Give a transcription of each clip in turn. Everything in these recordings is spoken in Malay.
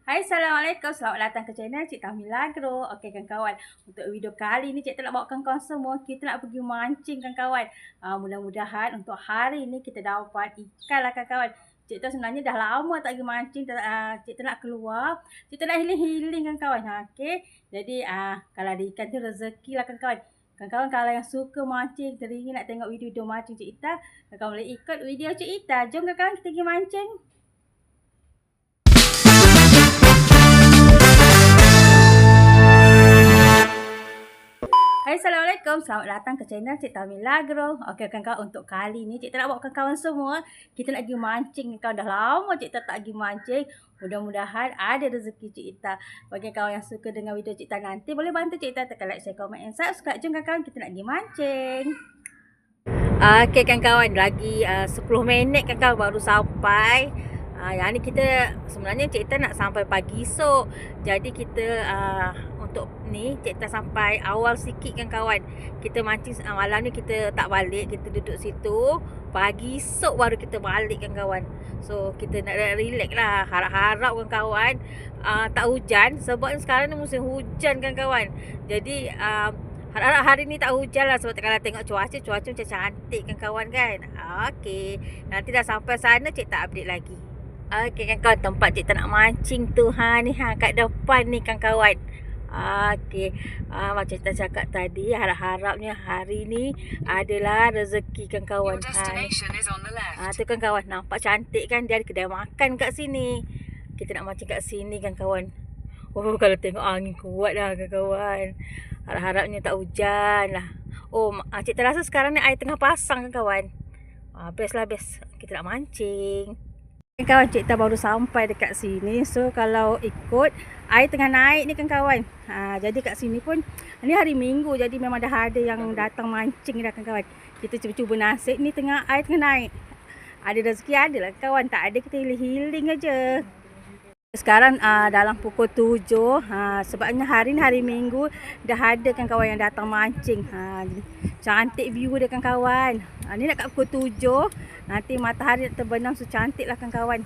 Hai, Assalamualaikum. Selamat datang ke channel Cik Tami Lagro. Okey kawan-kawan, untuk video kali ni Cik tak nak bawa kawan-kawan semua, kita nak pergi mancing kawan-kawan. Mudah-mudahan untuk hari ni kita dapat ikan lah kawan-kawan. Cik tak sebenarnya dah lama tak pergi mancing, Cik tak nak keluar. Cik tak nak healing-healing kawan-kawan. Okey. Jadi kalau ada ikan tu rezeki lah kawan-kawan. Kawan-kawan kalau yang suka mancing, teringin nak tengok video-video mancing Cik Ita, kawan-kawan boleh ikut video Cik Ita. Jom kawan-kawan kita pergi mancing. Hai, Assalamualaikum. Selamat datang ke channel Cik Tami Lagro. Okey kawan-kawan, untuk kali ni Cik tak nak bawa kawan-kawan semua. Kita nak pergi mancing kawan. Dah lama Cik tak pergi mancing. Mudah-mudahan ada rezeki Cik Ita. Bagi kawan yang suka dengan video Cik Ita nanti, boleh bantu Cik Ita tekan like, share, komen, and subscribe. Jom kawan-kawan kita nak pergi mancing. Okey kawan-kawan, lagi 10 minit kawan-kawan baru sampai. Yang ni kita sebenarnya Cik Ita nak sampai pagi esok. Jadi kita untuk ni Cik Ita sampai awal sikit kan kawan. Kita mancing malam ni kita tak balik, kita duduk situ. Pagi esok baru kita balik kan kawan. So kita nak relax lah. Harap-harap kan kawan tak hujan, sebab sekarang ni musim hujan kan kawan. Jadi harap-harap hari ni tak hujan lah, sebab kalau tengok cuaca macam cantik kan kawan kan. Okey, nanti dah sampai sana Cik tak update lagi. Okey kan kawan, tempat Cik tak nak mancing tu ni kat depan ni kan kawan. Okey, macam kita cakap tadi, harap-harapnya hari ni adalah rezeki kan kawan. Tu kan kawan, nampak cantik kan, dia ada kedai makan kat sini. Kita nak mancing kat sini kan kawan. Oh, kalau tengok angin kuat dah kan kawan. Harap-harapnya tak hujan lah. Oh, Cik terasa sekarang ni air tengah pasang kan kawan. Best lah, best. Kita nak mancing. Kawan, Cik baru sampai dekat sini. So kalau ikut air tengah naik ni kan kawan. Jadi kat sini pun ni hari Minggu, jadi memang dah ada yang datang mancing dah kan kawan. Kita cuba nasib ni air tengah naik. Ada rezeki ada lah kawan, tak ada kita healing aja. Sekarang dalam pukul 7, sebabnya hari ni hari Minggu, dah ada kan kawan yang datang mancing. Cantik view dia kan kawan. Ni nak kat pukul 7, nanti matahari terbenam, so cantik lah kan kawan.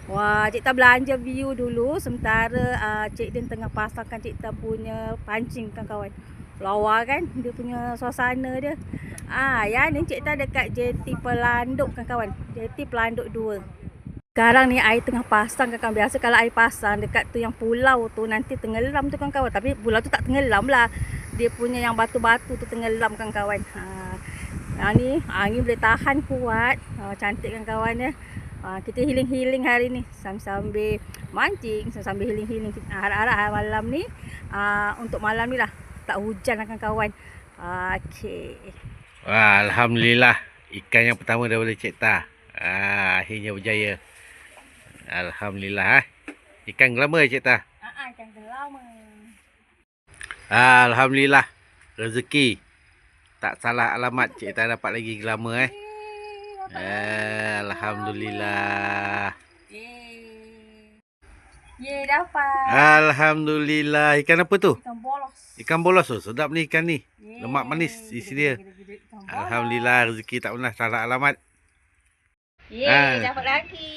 Wah, Cik tak belanja view dulu sementara Cik Din tengah pasangkan Cik tak punya pancing kan kawan. Lawa kan dia punya suasana dia. Ya ni Cik tak dekat JT Pelanduk kan kawan. JT Pelanduk 2. Sekarang ni air tengah pasang kan kawan. Biasa kalau air pasang dekat tu yang pulau tu nanti tenggelam tu kan kawan. Tapi pulau tu tak tenggelam lah. Dia punya yang batu-batu tu tenggelam kan kawan. Yang ni angin boleh tahan kuat. Cantik kan kawan ya. Kita healing-healing hari ni sambil mancing, sambil healing-healing. Harap-harap malam ni untuk malam ni lah tak hujan lah kan kawan. Okey. Wah, alhamdulillah ikan yang pertama daripada Cik Ta. Akhirnya berjaya. Alhamdulillah. Ikan gelama Cik Ta. Ikan gelama. Alhamdulillah. Rezeki. Tak salah alamat Cik Ta dapat lagi gelama Alhamdulillah. Dapat. Alhamdulillah. Ikan apa tu? Ikan bolos. Ikan bolos tu. Sedap ni ikan ni. Lemak manis isi dia. Alhamdulillah, rezeki tak pernah salah alamat. Dapat lagi.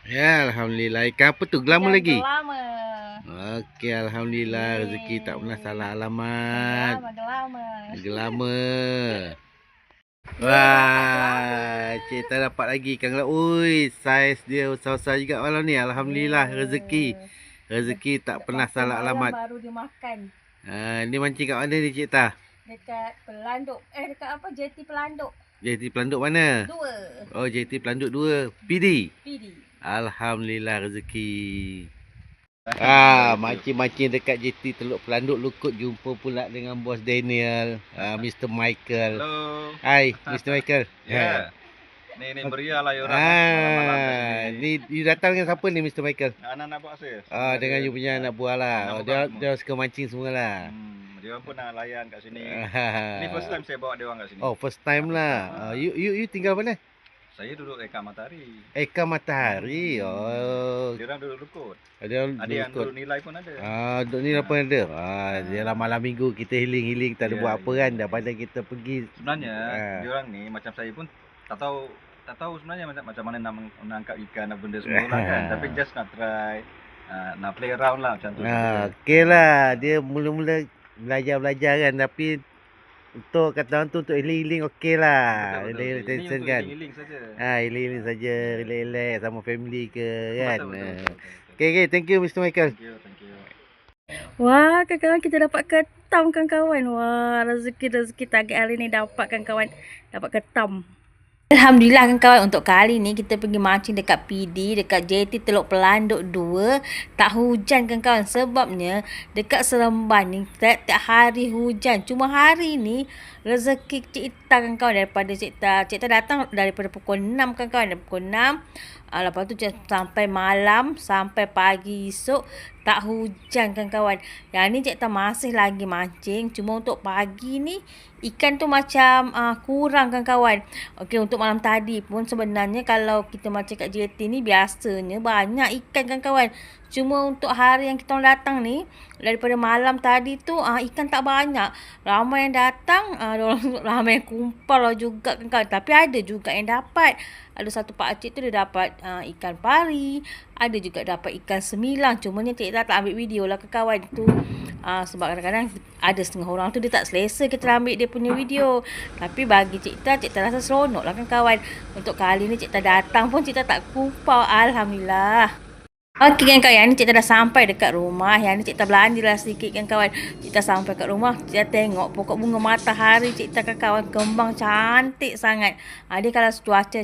Ya, alhamdulillah. Ikan apa tu? Gelama lagi? Gelama. Okey, alhamdulillah, rezeki tak pernah salah alamat. Gelama. Wah, Cik Ta dapat lagi ikan gelama. Ui, saiz dia besar-besar juga malam ni. Alhamdulillah, rezeki. Rezeki tak pernah salah alamat. Baru dimakan. Ni mancing kat mana ni Cik Ta? Dekat Pelanduk. Dekat apa? JT Pelanduk. JT Pelanduk mana? 2. Oh, JT Pelanduk 2. PD. Alhamdulillah, rezeki. Mancing-mancing dekat JT Teluk Pelanduk Lukut, jumpa pula dengan Bos Daniel, Mr. Michael. Hello. Hai, Mr. Michael. Ya. Ni beria lah orang. Ni you datang dengan siapa ni Mr. Michael? Anak-anak buat saya. Dengan you punya anak buah lah. Dia suka mancing semualah. Dia orang pun nak layan kat sini. Ni first time saya bawa dia orang kat sini. Oh, first time lah. You tinggal mana? Saya duduk Eka Matahari. Eka Matahari. Oh. Dia orang duduk Lukut. Ada yang duduk Nilai pun ada. Duduk Nilai pun ada. Dia lah malam minggu kita healing-healing, tak ada buat apa kan, daripada kita pergi. Sebenarnya dia orang ni macam saya pun tak tahu sebenarnya macam mana nak menangkap ikan dan benda semua lah kan. Tapi just nak try. Nak play around lah macam tu. Okey lah. Dia mula-mula belajar-belajar kan. Tapi untuk kata orang tu untuk healing-healing okey lah. Healing tension kan. Healing saja. Healing-healing saja. Relax sama family ke kan. Betul. Okay, thank you Mr. Michael. Thank you. Wah, kawan-kawan kita dapat ketam kawan-kawan. Wah, rezeki target hari ni dapat kawan-kawan. Dapat ketam. Alhamdulillah kawan-kawan, untuk kali ni kita pergi mancing dekat PD, dekat JT Teluk Pelanduk 2. Tak hujan kawan-kawan, sebabnya dekat Seremban ni tiap hari hujan. Cuma hari ni rezeki Cik Ita kawan-kawan daripada Cik Ita datang daripada pukul 6 kawan-kawan, dari pukul 6. Lepas tu sampai malam, sampai pagi esok tak hujan kawan-kawan. Yang ni Cik Ita masih lagi mancing. Cuma untuk pagi ni ikan tu macam kurang kawan-kawan. Okey, untuk malam tadi pun sebenarnya kalau kita mancing kat JT ni biasanya banyak ikan kawan-kawan. Cuma untuk hari yang kita datang ni, daripada malam tadi tu ikan tak banyak. Ramai yang datang, ramai yang kumpul juga kawan-kawan. Tapi ada juga yang dapat. Ada satu pakcik tu dia dapat ikan pari. Ada juga dapat ikan semilang. Cumanya Cik Ita tak ambil video lah kawan tu. Sebab kadang-kadang ada setengah orang tu dia tak selesa kita ambil dia punya video. Tapi bagi Cik Ita rasa seronok lah kawan. Untuk kali ni Cik Ita datang pun Cik Ita tak kumpul. Alhamdulillah. Okey kawan-kawan, yang ni Cik Ita dah sampai dekat rumah. Yang ni Cik Ita belanjalah sedikit kawan-kawan. Cik Ita sampai kat rumah, Cik Ita tengok pokok bunga matahari Cik Ita kawan-kawan kembang cantik sangat. Dia kalau cuaca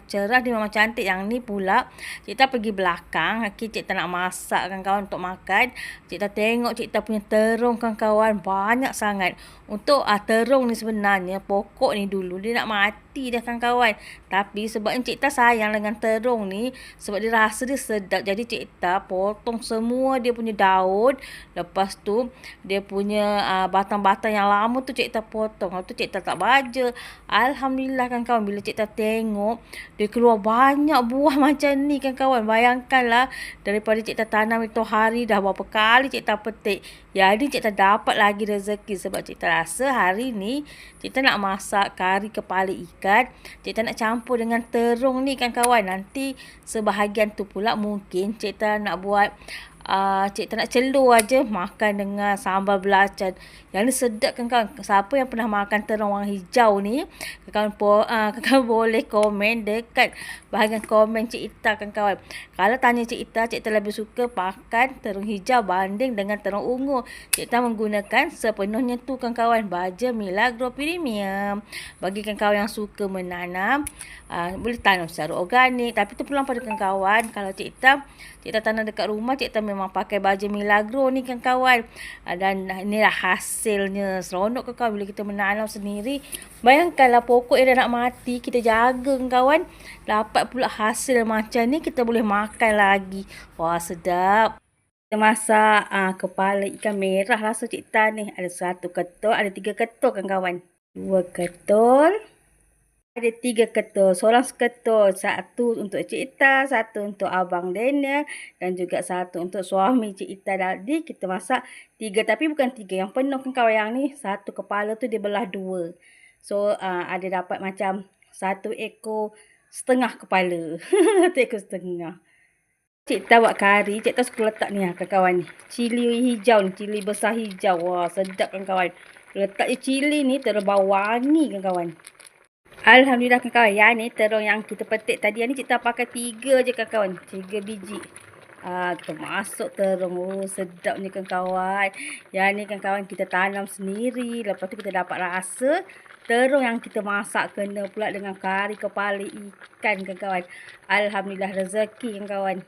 cerah dia memang cantik. Yang ni pula Cik Ita pergi belakang. Okey, Cik Ita nak masak kawan-kawan untuk makan. Cik Ita tengok Cik Ita punya terung kawan-kawan banyak sangat. Untuk terung ni sebenarnya pokok ni dulu dia nak mati dah kawan-kawan. Tapi sebabnya Cik Ita sayang dengan terung ni, sebab dia rasa dia sedap. Jadi Cik Ita potong semua dia punya daun. Lepas tu dia punya batang-batang yang lama tu Cik Ita potong. Lepas tu Cik Ita tak baja. Alhamdulillah kawan-kawan, bila Cik Ita tengok dia keluar banyak buah macam ni kawan-kawan. Bayangkanlah, daripada Cik Ita tanam itu hari dah berapa kali Cik Ita petik. Jadi Cik Ita dapat lagi rezeki. Sebab Cik Ita rasa hari ni Cik Ita nak masak kari kepala ikan. Cik Ita nak campur dengan terung ni kawan-kawan. Nanti sebahagian tu pula mungkin Cik Ita nak buat Cik Ita nak celur aja makan dengan sambal belacan. Yang ni sedap kawan-kawan. Siapa yang pernah makan terung warna hijau ni, kawan-kawan boleh komen dekat bahagian komen Cik Ita kawan-kawan. Kalau tanya Cik Ita lebih suka makan terung hijau banding dengan terung ungu. Cik Ita menggunakan sepenuhnya tu kawan-kawan baja Milagro Premium. Bagi kawan-kawan yang suka menanam, boleh tanam secara organik. Tapi tu pulang pada kawan-kawan. Kalau Cik Ita tanam dekat rumah, Cik Ita memang pakai baja Milagro ni kawan-kawan. Dan inilah hasilnya. Seronok kawan bila kita menanam sendiri. Bayangkanlah pokok yang dah nak mati, kita jaga kawan. Dapat pula hasil macam ni, kita boleh makan lagi. Wah, sedap. Kita masak kepala ikan merah rasa Cik Ita ni. Ada 1 ketul, ada 3 ketul kawan-kawan. 2 ketul. Ada 3 ketul. Seorang seketul. 1 untuk Cik Ita, 1 untuk Abang Daniel dan juga 1 untuk suami Cik Ita. Jadi kita masak 3, tapi bukan 3 yang penuh kawan. Yang ni 1 kepala tu dia belah 2. So ada dapat macam 1 ekor setengah kepala. 1 ekor setengah. Cik Ita buat kari. Cik Ita suka letak ni kawan-kawan ni. Cili hijau ni, cili besar hijau. Wah, sedap kawan-kawan. Letak cili ni terus bau wangi kawan-kawan. Alhamdulillah kawan-kawan. Yang ni terung yang kita petik tadi. Yang ni Cik Ita pakai 3 je kawan-kawan. 3 biji. Kita masuk terung. Oh, sedapnya kawan-kawan. Yang ni kawan-kawan kita tanam sendiri. Lepas tu kita dapat rasa terung yang kita masak kena pula dengan kari kepala ikan kawan-kawan. Alhamdulillah rezeki kawan-kawan.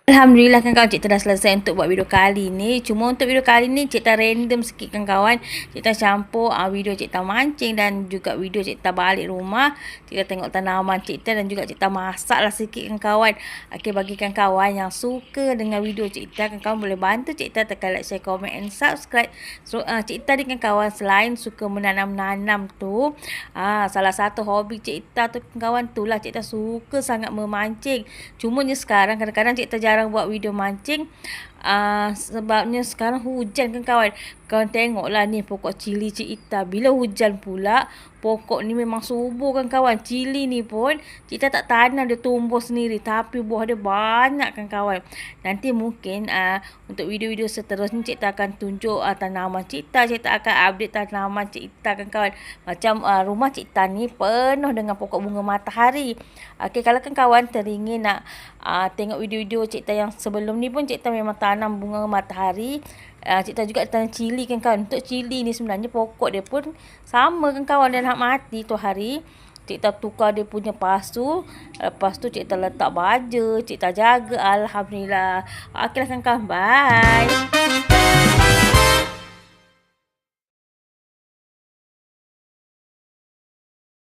Alhamdulillah kawan-kawan, Cik Ita dah selesai untuk buat video kali ni. Cuma untuk video kali ni Cik Ita random sikit kawan-kawan. Cik Ita campur video Cik Ita mancing dan juga video Cik Ita balik rumah. Cik Ita tengok tanaman Cik Ita dan juga Cik Ita masak lah sikit kawan-kawan. Okey, bagi kawan-kawan yang suka dengan video Cik Ita, kawan-kawan boleh bantu Cik Ita tekan like, share, comment and subscribe. So, Cik Ita ni kawan-kawan selain suka menanam-nanam tu, salah satu hobi Cik Ita tu kawan-kawan tu lah Cik Ita suka sangat memancing. Cumanya sekarang kadang-kadang Cik Ita jarang buat video mancing. Sebabnya sekarang hujan kan kawan. Kawan tengoklah ni pokok cili Cik Ita. Bila hujan pula, pokok ni memang subur kan kawan. Cili ni pun Cik Ita tak tanam, dia tumbuh sendiri. Tapi buah dia banyak kan kawan. Nanti mungkin untuk video-video seterusnya Cik Ita akan tunjuk tanaman Cik Ita. Cik Ita akan update tanaman Cik Ita kan kawan. Macam rumah Cik Ita ni penuh dengan pokok bunga matahari. Okey, kalau kan kawan teringin nak tengok video-video Cik Ita yang sebelum ni pun Cik Ita memang tanam bunga matahari. Cik Ita juga tanam cili kan kawan. Untuk cili ni sebenarnya pokok dia pun sama kan kawan, dan nak mati tu hari. Cik Ita tukar dia punya pasu. Lepas tu Cik Ita letak baja. Cik Ita jaga. Alhamdulillah. Okeylah kan kawan. Bye.